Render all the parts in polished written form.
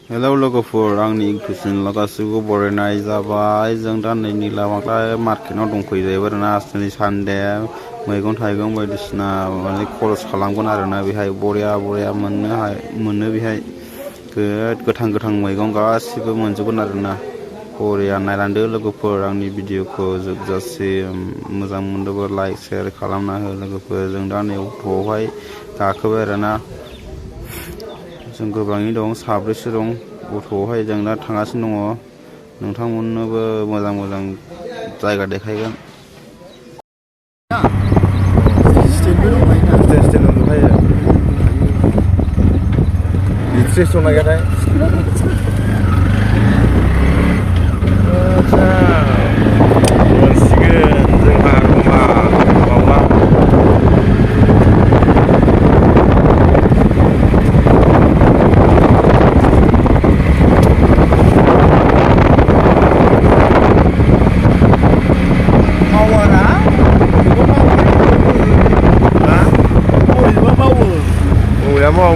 hello लोगोफोर आंनि कुइसन गासिबो बरायनाय जाबाय जों दा नै निलामाख्ला मार्केटाव दंफैयो आरोना दिनै सानडे मैगं थाइगं बायदिसिना माने खरस खालामगोन आरोना बेहाय बरिया मोनो बेहाय गोथां मैगं गासिबो मोनजोबगोन आरोना बरिया नायलांदो लोगोफोर आंनि भिडिअखौ जोबजासिम मोजां मोनदोंबा लाइक शेयार खालामना हो लोगोफोर जों दा नै अट'आवहाय गाखोबाय आरोना जों गोबाङै दं साब्रैसो दं अट'आवहाय जों दा थांगासिनो दङ नोंथांमोननोबो मोजां जायगा देखायगोन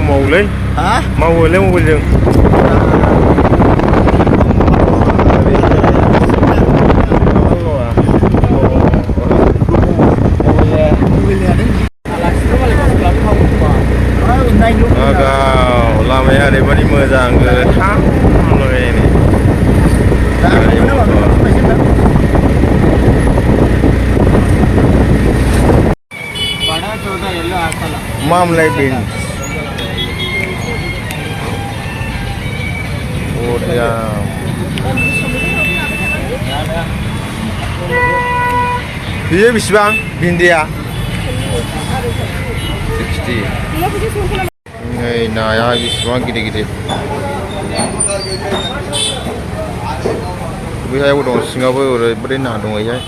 mauलै mauलै mauजों लामाया ओरैबायदि मोजां गोथां मामलाय बेन बियो बेसेबां भिन्दिया 60 नै नाया बेसेबां गिदिर बैहायबो दं सिङावबो ओरैबायदि ना दं ओरैहाय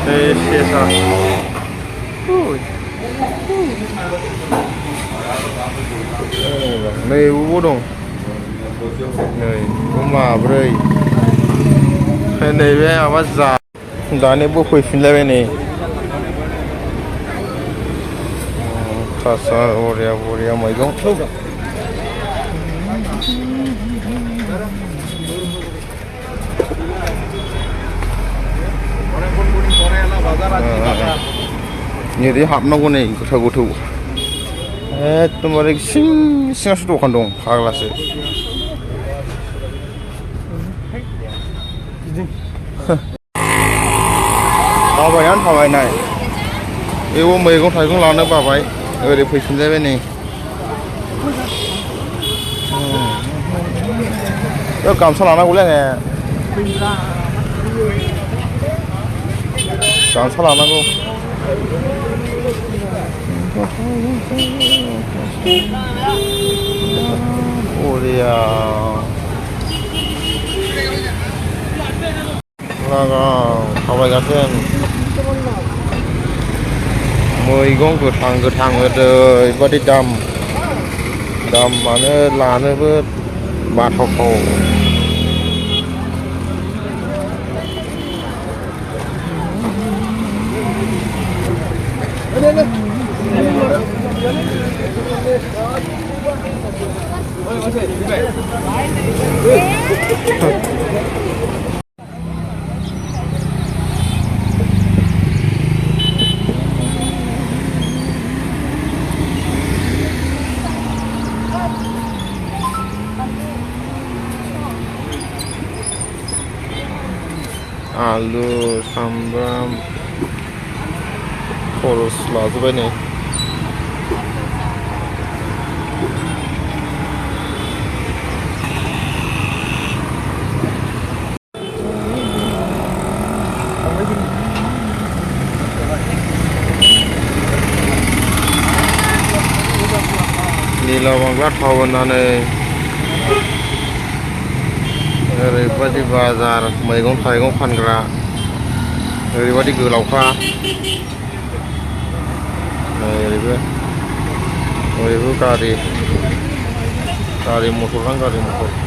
सेसा नै बबाव दं नै माब्रै नैबे माबा जा दानि बोफैफिनलायबाय नै खासा बरिया मैगं नैदि हाबनांगौ नै गोथौ एकदमबारे सिङावसो दखान दं फाग्लासो थाबायनाय बेयाव मैगं थाइगं लानो बाबाय ओरै फैफिनलायबाय नै गामसा लानांगौलै गामसा लानांगौ बरिया थाबायगासिनो मैगं गोथां ओरैबायदि दामानो लानोबो बाथावथाव आलु सामब्राम खरस लाजोबबाय नै निलामाख्ला थाव होननानै ओरैबायदि बाजार मैगं थाइगं फानग्रा ओरैबायदि गोलावखा ओरैबो गारि मथर